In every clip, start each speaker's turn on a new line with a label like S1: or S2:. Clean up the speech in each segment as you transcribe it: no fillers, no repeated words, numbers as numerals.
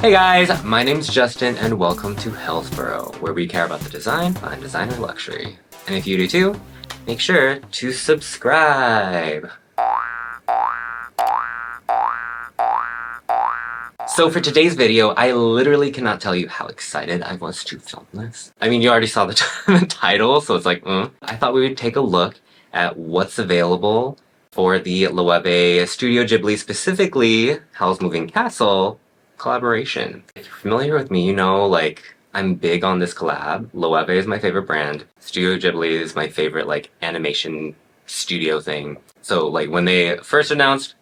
S1: Hey guys, my name's Justin and welcome to Hillsboro, where we care about the design behind designer luxury. And if you do too, make sure to subscribe! So for today's video, I literally cannot tell you how excited I was to film this. I mean, you already saw the title, so it's like, I thought we would take a look at what's available for the Loewe Studio Ghibli, specifically Howl's Moving Castle collaboration. If you're familiar with me, you know, like, I'm big on this collab. Loewe is my favorite brand. Studio Ghibli is my favorite, like, animation studio thing. So, like, when they first announced,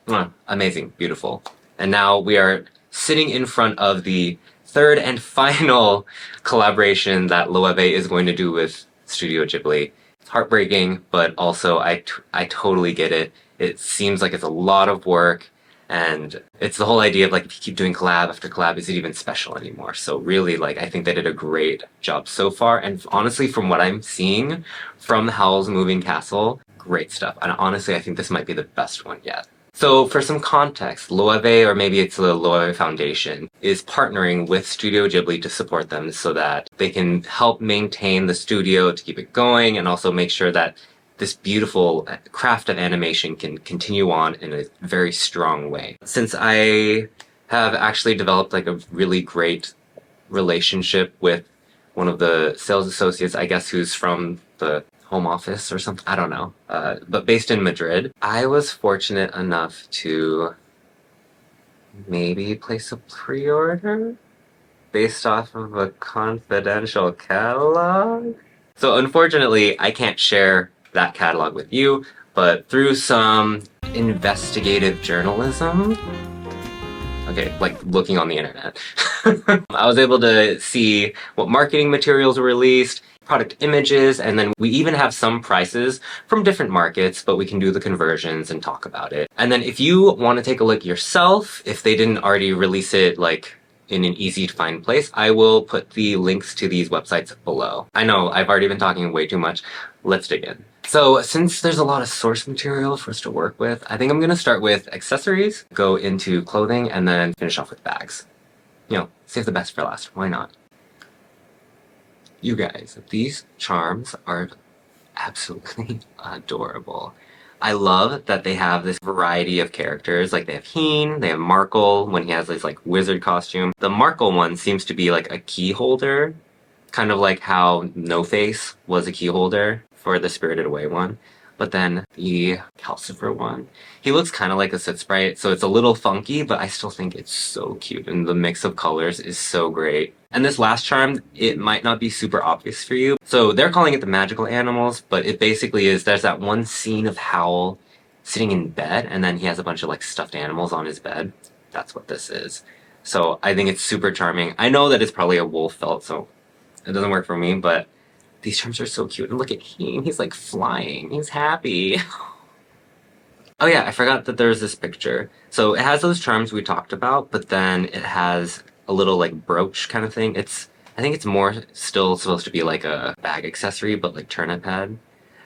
S1: amazing, beautiful. And now we are sitting in front of the third and final collaboration that Loewe is going to do with Studio Ghibli. It's heartbreaking, but also I totally get it. It seems like it's a lot of work, and it's the whole idea of, like, if you keep doing collab after collab, is it even special anymore? So really, like, I think they did a great job so far, and honestly, from what I'm seeing from Howl's Moving Castle, great stuff. And honestly, I think this might be the best one yet. So for some context, Loewe, or maybe it's the Loewe Foundation, is partnering with Studio Ghibli to support them so that they can help maintain the studio to keep it going and also make sure that this beautiful craft of animation can continue on in a very strong way. Since I have actually developed like a really great relationship with one of the sales associates, I guess, who's from the home office or something, I don't know, but based in Madrid, I was fortunate enough to maybe place a pre-order based off of a confidential catalog. So unfortunately, I can't share that catalog with you, but through some investigative journalism, okay, like looking on the internet, I was able to see what marketing materials were released, product images, and then we even have some prices from different markets, but we can do the conversions and talk about it. And then if you want to take a look yourself, if they didn't already release it like in an easy to find place, I will put the links to these websites below. I know I've already been talking way too much. Let's dig in. So since there's a lot of source material for us to work with, I think I'm gonna start with accessories, go into clothing, and then finish off with bags. You know, save the best for last. Why not? You guys, these charms are absolutely adorable. I love that they have this variety of characters. Like, they have Heen, they have Markle when he has this like wizard costume. The Markle one seems to be like a key holder, kind of like how No Face was a key holder for the Spirited Away one. But then the Calcifer one, he looks kind of like a Soot Sprite, so it's a little funky, but I still think it's so cute, and the mix of colors is so great. And this last charm, it might not be super obvious for you. So they're calling it the magical animals, but it basically is, there's that one scene of Howl sitting in bed, and then he has a bunch of like stuffed animals on his bed. That's what this is. So I think it's super charming. I know that it's probably a wolf felt, so it doesn't work for me, but these charms are so cute. And look at him, he's like flying, he's happy. Oh yeah, I forgot that there's this picture. So it has those charms we talked about, but then it has a little like brooch kind of thing. I think it's more still supposed to be like a bag accessory, but like turnip head.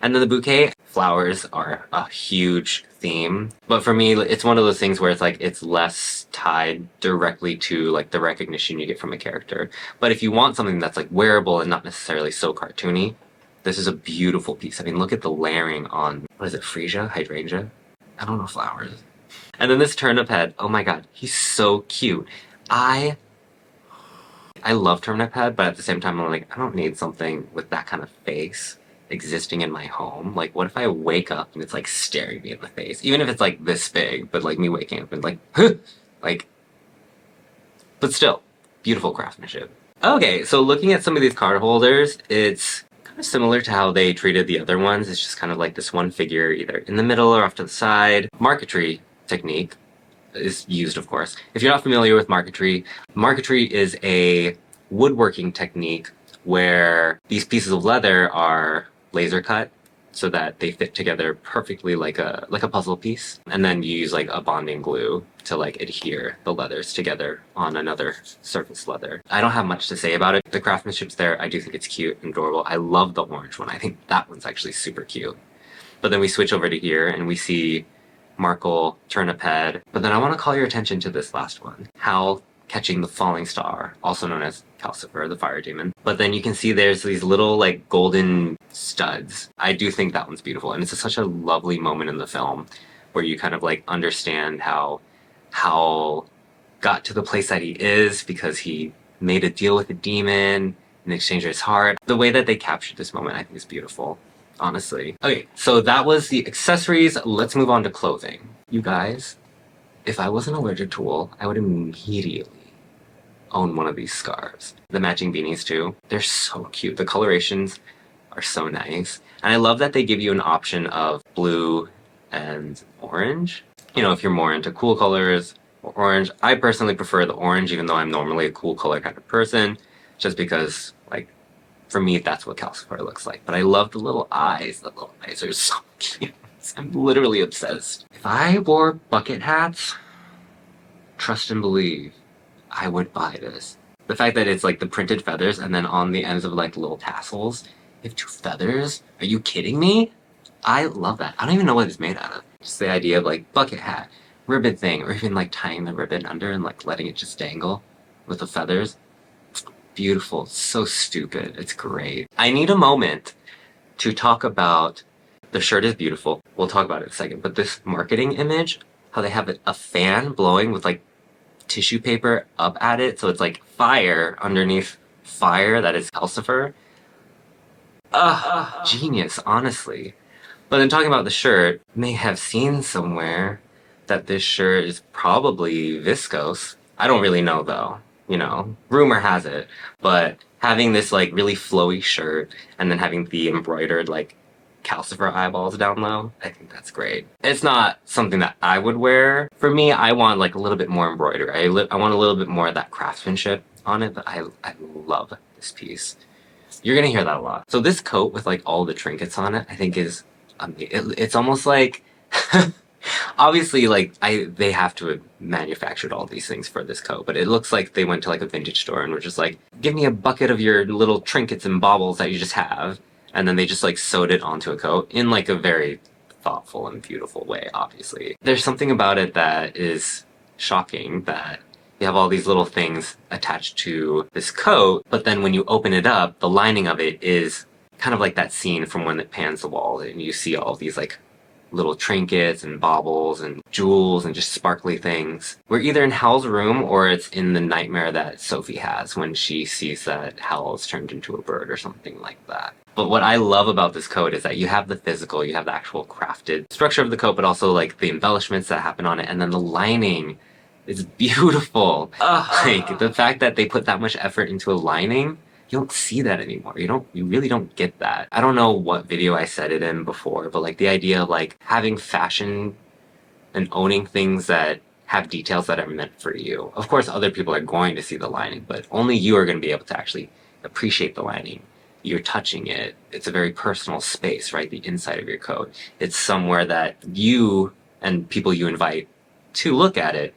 S1: And then the bouquet, flowers are a huge theme. But for me, it's one of those things where it's like, it's less tied directly to like the recognition you get from a character. But if you want something that's like wearable and not necessarily so cartoony, this is a beautiful piece. I mean, look at the layering on, what is it, freesia? Hydrangea? I don't know flowers. And then this turnip head, oh my god, he's so cute. I love turnip head, but at the same time, I'm like, I don't need something with that kind of face existing in my home. Like, what if I wake up and it's like staring me in the face? Even if it's like this big, but like me waking up and like, huh! Like, but still, beautiful craftsmanship. Okay, so looking at some of these card holders, it's kind of similar to how they treated the other ones. It's just kind of like this one figure either in the middle or off to the side. Marquetry technique is used, of course. If you're not familiar with marquetry, marquetry is a woodworking technique where these pieces of leather are laser cut so that they fit together perfectly like a puzzle piece, and then you use like a bonding glue to like adhere the leathers together on another surface leather. I don't have much to say about it. The craftsmanship's there. I do think it's cute and adorable. I love the orange one. I think that one's actually super cute. But then we switch over to here and we see Markle, turnip head, but then I want to call your attention to this last one. Howl, catching the falling star, also known as Calcifer, the fire demon. But then you can see there's these little like golden studs. I do think that one's beautiful, and it's such a lovely moment in the film where you kind of like understand how Howl got to the place that he is because he made a deal with a demon in exchange for his heart. The way that they captured this moment I think is beautiful, honestly. Okay, so that was the accessories. Let's move on to clothing. You guys, if I wasn't allergic to wool, I would immediately own one of these scarves. The matching beanies too. They're so cute. The colorations are so nice. And I love that they give you an option of blue and orange. You know, if you're more into cool colors or orange. I personally prefer the orange, even though I'm normally a cool color kind of person, just because, like, for me, that's what Calcifer looks like. But I love the little eyes. The little eyes are so cute. I'm literally obsessed. If I wore bucket hats, trust and believe, I would buy this. The fact that it's like the printed feathers and then on the ends of like little tassels, you have 2 feathers? Are you kidding me? I love that. I don't even know what it's made out of. Just the idea of like bucket hat, ribbon thing, or even like tying the ribbon under and like letting it just dangle with the feathers. Beautiful. So stupid. It's great. I need a moment to talk about the shirt is beautiful. We'll talk about it in a second. But this marketing image, how they have a fan blowing with like tissue paper up at it, so it's like fire underneath fire that is Calcifer. Genius, honestly. But then talking about the shirt, you may have seen somewhere that this shirt is probably viscose. I don't really know though, you know, rumor has it. But having this like really flowy shirt and then having the embroidered like Calcifer eyeballs down low, I think that's great. It's not something that I would wear. For me, I want like a little bit more embroidery. I want a little bit more of that craftsmanship on it, but I love this piece. You're gonna hear that a lot. So this coat with like all the trinkets on it, I think is, it's almost like, obviously like they have to have manufactured all these things for this coat, but it looks like they went to like a vintage store and were just like, give me a bucket of your little trinkets and baubles that you just have. And then they just like sewed it onto a coat in like a very thoughtful and beautiful way, obviously. There's something about it that is shocking, that you have all these little things attached to this coat, but then when you open it up, the lining of it is kind of like that scene from when it pans the wall and you see all these like little trinkets and baubles and jewels and just sparkly things. We're either in Howl's room or it's in the nightmare that Sophie has when she sees that Howl is turned into a bird or something like that. But what I love about this coat is that you have the physical, you have the actual crafted structure of the coat, but also like the embellishments that happen on it, and then the lining is beautiful. Like the fact that they put that much effort into a lining, you don't see that anymore. You really don't get that. I don't know what video I said it in before, but like the idea of like having fashion and owning things that have details that are meant for you. Of course, other people are going to see the lining, but only you are going to be able to actually appreciate the lining. You're touching it. It's a very personal space, right? The inside of your coat. It's somewhere that you and people you invite to look at it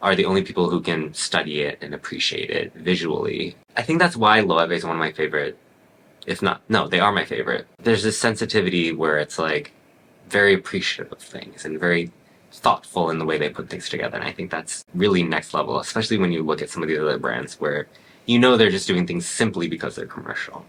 S1: are the only people who can study it and appreciate it visually. I think that's why Loewe is one of my favorite, if not, no, they are my favorite. There's this sensitivity where it's like very appreciative of things and very thoughtful in the way they put things together. And I think that's really next level, especially when you look at some of the other brands where you know they're just doing things simply because they're commercial.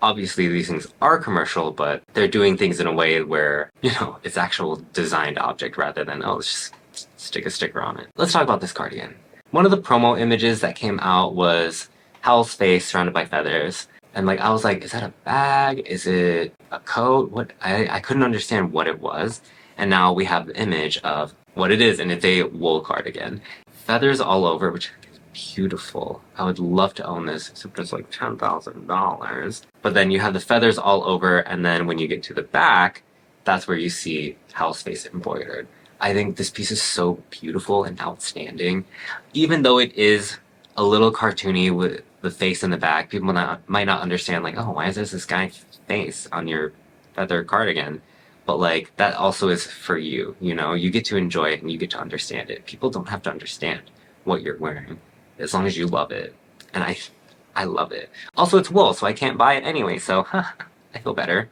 S1: Obviously, these things are commercial, but they're doing things in a way where, you know, it's actual designed object rather than, oh, let's just stick a sticker on it. Let's talk about this cardigan. One of the promo images that came out was Howl's face surrounded by feathers. And like, I was like, is that a bag? Is it a coat? What? I couldn't understand what it was. And now we have the image of what it is, and it's a wool cardigan. Feathers all over, which beautiful. I would love to own this, except it's like $10,000. But then you have the feathers all over, and then when you get to the back, that's where you see Howl's face embroidered. I think this piece is so beautiful and outstanding. Even though it is a little cartoony with the face in the back, people might not understand, like, oh, why is this guy's face on your feather cardigan? But like, that also is for you, you know? You get to enjoy it and you get to understand it. People don't have to understand what you're wearing, as long as you love it. And I love it. Also, it's wool, so I can't buy it anyway, so I feel better.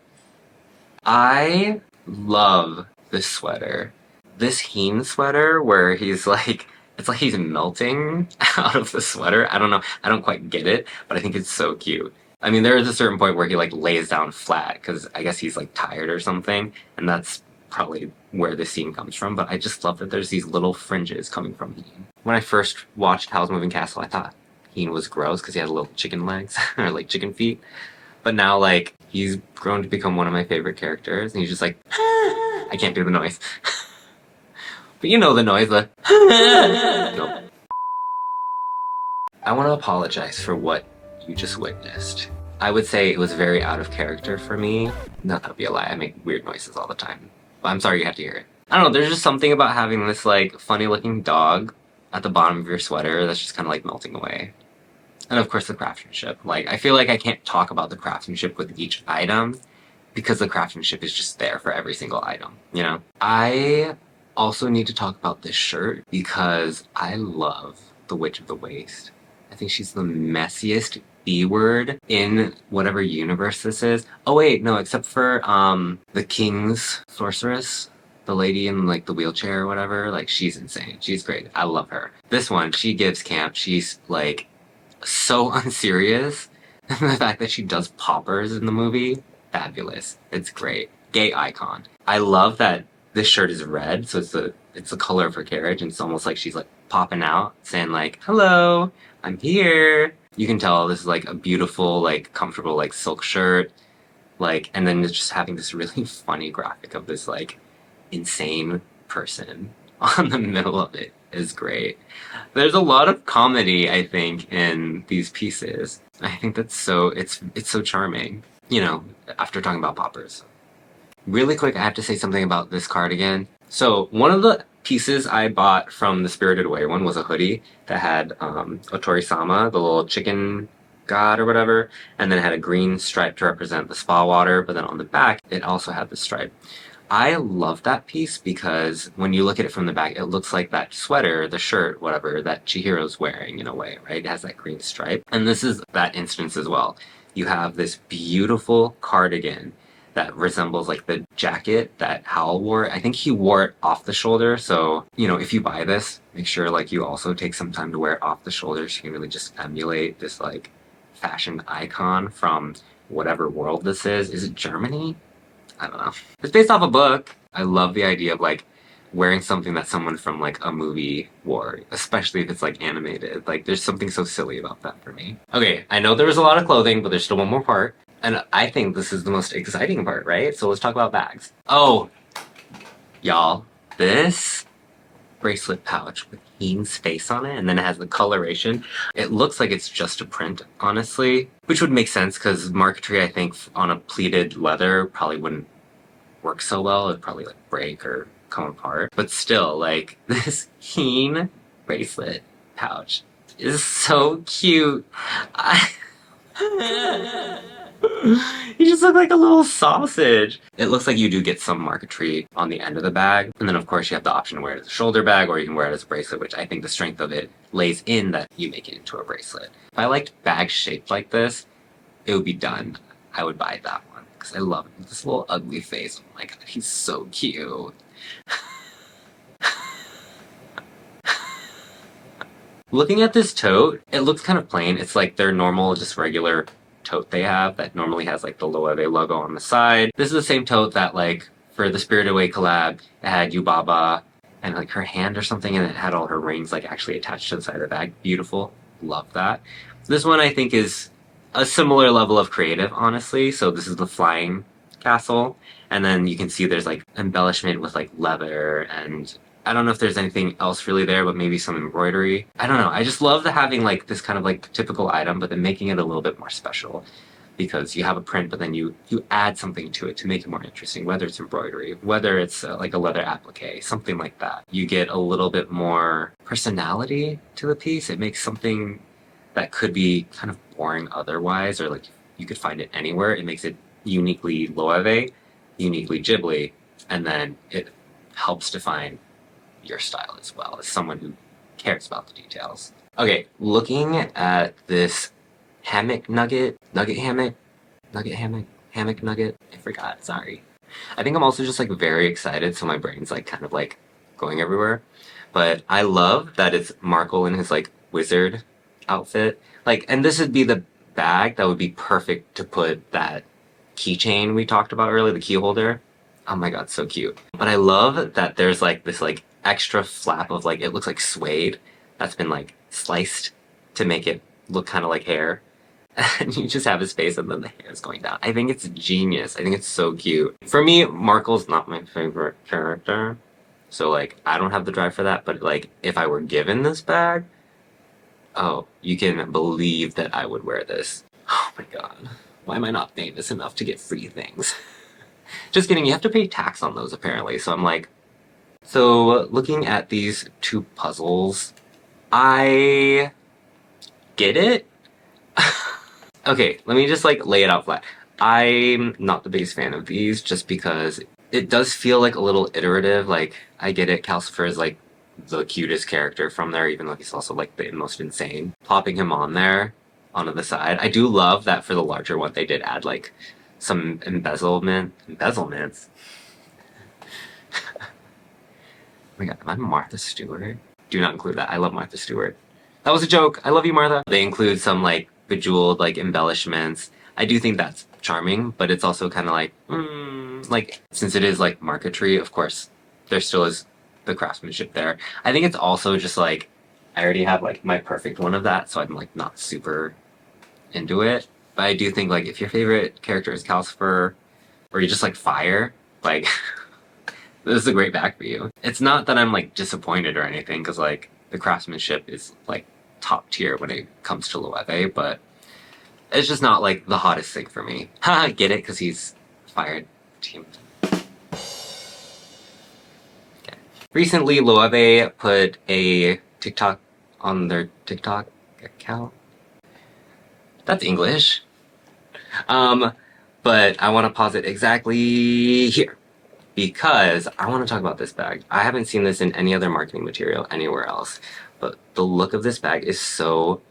S1: I love this sweater. This Heen sweater where he's like It's like he's melting out of the sweater. I don't know. I don't quite get it, but I think it's so cute. I mean, there is a certain point where he like lays down flat because I guess he's like tired or something, and that's probably where the scene comes from. But I just love that there's these little fringes coming from Heen. When I first watched Howl's Moving Castle, I thought Heen was gross because he had little chicken legs or like chicken feet. But now, like, he's grown to become one of my favorite characters, and he's just like, I can't do the noise. But you know the noise, the nope. I want to apologize for what you just witnessed. I would say it was very out of character for me. Not that would be a lie, I make weird noises all the time. But I'm sorry you had to hear it. I don't know, there's just something about having this, like, funny-looking dog at the bottom of your sweater that's just kind of, like, melting away. And of course the craftsmanship. Like, I feel like I can't talk about the craftsmanship with each item because the craftsmanship is just there for every single item, you know? I also need to talk about this shirt because I love the Witch of the Waste. I think she's the messiest B-word in whatever universe this is. Oh wait, no, except for the King's sorceress, the lady in like the wheelchair or whatever, like she's insane. She's great. I love her. This one, she gives camp. She's like so unserious. And the fact that she does poppers in the movie, fabulous. It's great. Gay icon. I love that this shirt is red, so it's the color of her carriage, and it's almost like she's like popping out, saying like, hello, I'm here. You can tell this is like a beautiful, like comfortable, like silk shirt. Like, and then it's just having this really funny graphic of this like insane person on the middle of it is great. There's a lot of comedy, I think, in these pieces. I think that's so, it's so charming. You know, after talking about poppers. Really quick, I have to say something about this cardigan. So, one of the pieces I bought from the Spirited Away one was a hoodie that had Otori-sama, the little chicken god or whatever, and then it had a green stripe to represent the spa water, but then on the back, it also had the stripe. I love that piece because when you look at it from the back, it looks like that sweater, the shirt, whatever, that Chihiro's wearing in a way, right? It has that green stripe. And this is that instance as well. You have this beautiful cardigan that resembles like the jacket that Howl wore. I think he wore it off the shoulder, so, you know, if you buy this, make sure like you also take some time to wear it off the shoulder so you can really just emulate this like fashion icon from whatever world this is. Is it Germany? I don't know. It's based off a book. I love the idea of like wearing something that someone from like a movie wore, especially if it's like animated. Like there's something so silly about that for me. Okay, I know there was a lot of clothing, but there's still one more part. And I think this is the most exciting part, right? So let's talk about bags. Oh, y'all, this bracelet pouch with Heen's face on it, and then it has the coloration. It looks like it's just a print, honestly, which would make sense because marquetry, I think, on a pleated leather probably wouldn't work so well. It'd probably like break or come apart. But still, like, this Heen bracelet pouch is so cute. You just look like a little sausage. It looks like you do get some marquetry on the end of the bag. And then of course you have the option to wear it as a shoulder bag or you can wear it as a bracelet, which I think the strength of it lays in that you make it into a bracelet. If I liked bags shaped like this, it would be done. I would buy that one because I love this little ugly face. Oh my god, he's so cute. Looking at this tote, it looks kind of plain. It's like their normal, just regular tote they have that normally has like the Loewe logo on the side. This is the same tote that like for the Spirited Away collab, it had Yubaba and like her hand or something, and it had all her rings like actually attached to the side of the bag. Beautiful. Love that. This one I think is a similar level of creative, honestly. So this is the flying castle, and then you can see there's like embellishment with like leather, and I don't know if there's anything else really there, but maybe some embroidery. I don't know. I just love the having like this kind of like typical item, but then making it a little bit more special because you have a print, but then you add something to it to make it more interesting, whether it's embroidery, whether it's like a leather applique, something like that. You get a little bit more personality to the piece. It makes something that could be kind of boring otherwise, or like you could find it anywhere. It makes it uniquely Loewe, uniquely Ghibli, and then it helps define your style as well as someone who cares about the details. Okay, looking at this hammock nugget, hammock nugget, I forgot, sorry. I think I'm also just like very excited, so my brain's like kind of like going everywhere. but I love that it's Markle in his like wizard outfit. Like, and this would be the bag that would be perfect to put that keychain we talked about earlier, the key holder. Oh my god, so cute. But I love that there's like this like extra flap of like, it looks like suede that's been like sliced to make it look kind of like hair. And you just have his face and then the hair is going down. I think it's genius. I think it's so cute. For me, Markle's not my favorite character. So like, I don't have the drive for that, but like, if I were given this bag, oh, you can believe that I would wear this. Oh my god. Why am I not famous enough to get free things? Just kidding, you have to pay tax on those apparently. So I'm like, so looking at these two puzzles, I get it. Okay, let me just like lay it out flat. I'm not the biggest fan of these just because it does feel like a little iterative. Like, I get it, Calcifer is like the cutest character from there, even though he's also like the most insane. Plopping him on there, onto the side. I do love that for the larger one they did add like some embezzlements. Oh my god, am I Martha Stewart? Do not include that. I love Martha Stewart. That was a joke. I love you, Martha. They include some like bejeweled like embellishments. I do think that's charming, but it's also kind of like since it is like marquetry, of course, there still is the craftsmanship there. I think it's also just like, I already have like my perfect one of that, so I'm like not super into it. But I do think like if your favorite character is Calcifer, or you just like fire, like this is a great bag for you. It's not that I'm like disappointed or anything, because like the craftsmanship is like top tier when it comes to Loewe, but it's just not like the hottest thing for me. Haha, get it? Because he's fired team. Okay. Recently, Loewe put a TikTok on their TikTok account. That's English. But I want to pause it exactly here, because I want to talk about this bag. I haven't seen this in any other marketing material anywhere else, but the look of this bag is so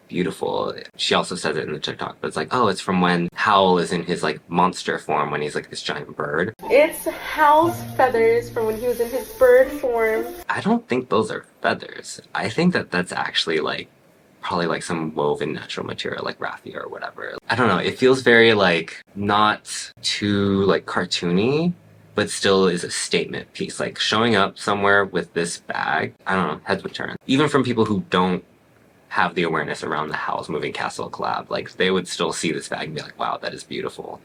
S1: beautiful. She also says it in the TikTok, but it's like, oh, it's from when Howl is in his like monster form, when he's like this giant bird.
S2: It's Howl's feathers from when he was in his bird form.
S1: I don't think those are feathers. I think that that's actually like probably like some woven natural material like raffia or whatever. I don't know, it feels very like not too like cartoony, but still is a statement piece. Like showing up somewhere with this bag, I don't know, heads would turn. Even from people who don't have the awareness around the Howl's Moving Castle collab, like they would still see this bag and be like, wow, that is beautiful.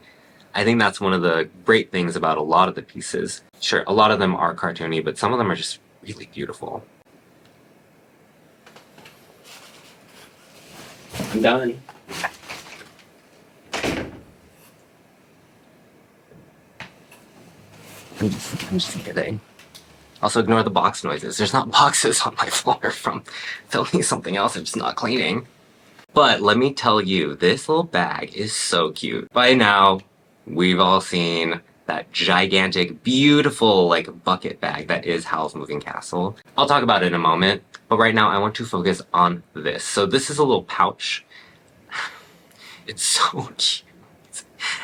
S1: I think that's one of the great things about a lot of the pieces. Sure, a lot of them are cartoony, but some of them are just really beautiful. I'm done. I'm just kidding. Also ignore the box noises. There's not boxes on my floor from filming something else I'm just not cleaning. But let me tell you, this little bag is so cute. By now, we've all seen that gigantic, beautiful, like, bucket bag that is Howl's Moving Castle. I'll talk about it in a moment, but right now I want to focus on this. So this is a little pouch. It's so cute.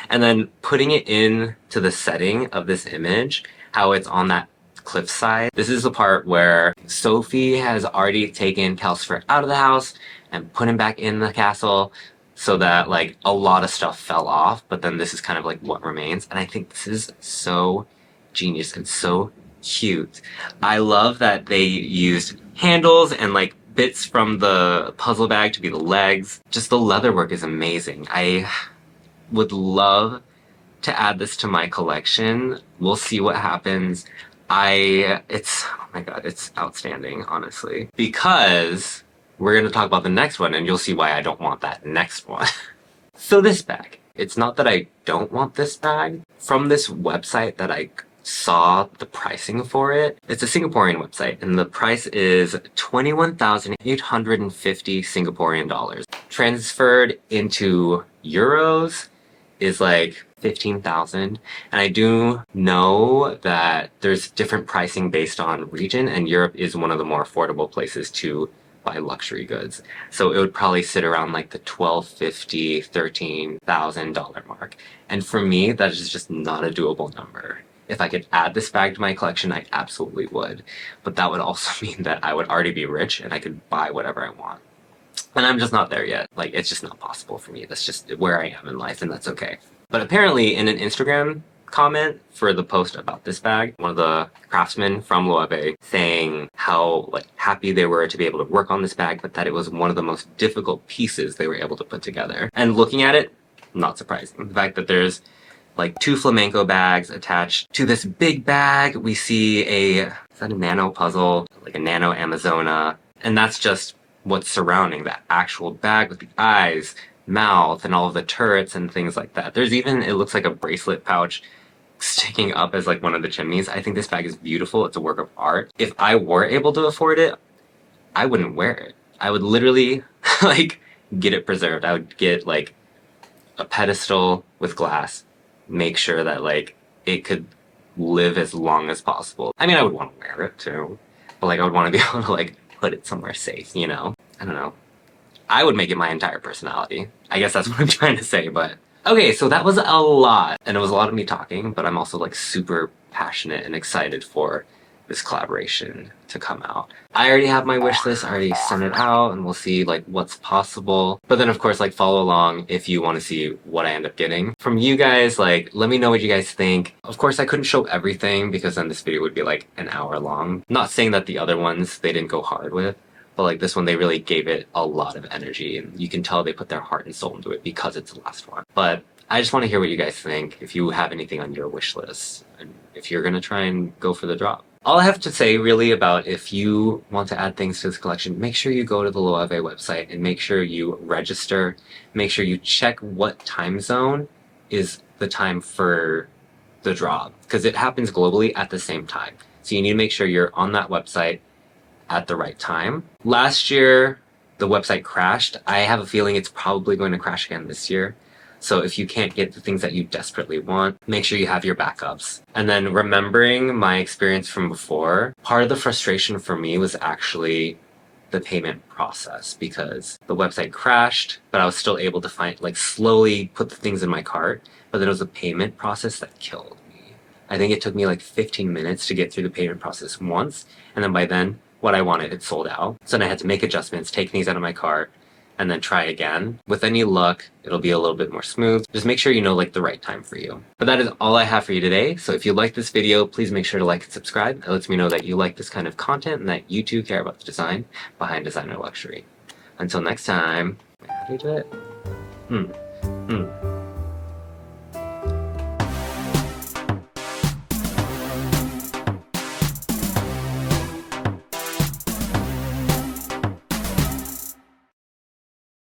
S1: And then putting it into the setting of this image, how it's on that cliffside. This is the part where Sophie has already taken Calcifer out of the house and put him back in the castle, so that like a lot of stuff fell off, but then this is kind of like what remains. And I think this is so genius and so cute. I love that they used handles and like bits from the puzzle bag to be the legs. Just the leather work is amazing. I would love to add this to my collection. We'll see what happens. Oh my god, it's outstanding, honestly. Because we're gonna talk about the next one and you'll see why I don't want that next one. So this bag. It's not that I don't want this bag. From this website that I saw the pricing for it, it's a Singaporean website and the price is 21,850 Singaporean dollars. Transferred into euros is like 15,000, and I do know that there's different pricing based on region, and Europe is one of the more affordable places to buy luxury goods. So it would probably sit around like the $12,500, $13,000 mark. And for me, that is just not a doable number. If I could add this bag to my collection, I absolutely would. But that would also mean that I would already be rich and I could buy whatever I want. And I'm just not there yet. Like, it's just not possible for me. That's just where I am in life, and that's okay. But apparently, in an Instagram comment for the post about this bag, one of the craftsmen from Loewe saying how like happy they were to be able to work on this bag, but that it was one of the most difficult pieces they were able to put together. And looking at it, not surprising. The fact that there's like 2 flamenco bags attached to this big bag. We see is that a nano puzzle? Like a nano Amazona. And that's just what's surrounding that actual bag with the eyes, mouth, and all of the turrets and things like that. There's even, it looks like a bracelet pouch sticking up as like one of the chimneys. I think this bag is beautiful. It's a work of art. If I were able to afford it, I wouldn't wear it. I would literally like get it preserved. I would get like a pedestal with glass, make sure that like it could live as long as possible. I mean, I would want to wear it too, but like I would want to be able to like put it somewhere safe, you know? I don't know. I would make it my entire personality. I guess that's what I'm trying to say, but okay, so that was a lot, and it was a lot of me talking, but I'm also like super passionate and excited for this collaboration to come out. I already have my wish list, I already sent it out, and we'll see like what's possible. But then of course like follow along if you want to see what I end up getting. From you guys, like let me know what you guys think. Of course I couldn't show everything because then this video would be like an hour long. Not saying that the other ones they didn't go hard with, but like this one they really gave it a lot of energy, and you can tell they put their heart and soul into it because it's the last one. But I just want to hear what you guys think, if you have anything on your wish list, and if you're gonna try and go for the drop. All I have to say really about if you want to add things to this collection, make sure you go to the Loewe website and make sure you register, make sure you check what time zone is the time for the drop, because it happens globally at the same time. So you need to make sure you're on that website at the right time. Last year, the website crashed. I have a feeling it's probably going to crash again this year. So if you can't get the things that you desperately want, make sure you have your backups. And then remembering my experience from before, part of the frustration for me was actually the payment process, because the website crashed, but I was still able to find, like slowly put the things in my cart, but then it was a payment process that killed me. I think it took me like 15 minutes to get through the payment process once, and then by then, what I wanted, it sold out. So then I had to make adjustments, take things out of my cart, and then try again. With any luck, it'll be a little bit more smooth. Just make sure you know like the right time for you. But that is all I have for you today. So if you like this video, please make sure to like and subscribe. It lets me know that you like this kind of content and that you too care about the design behind designer luxury. Until next time, how do you do it?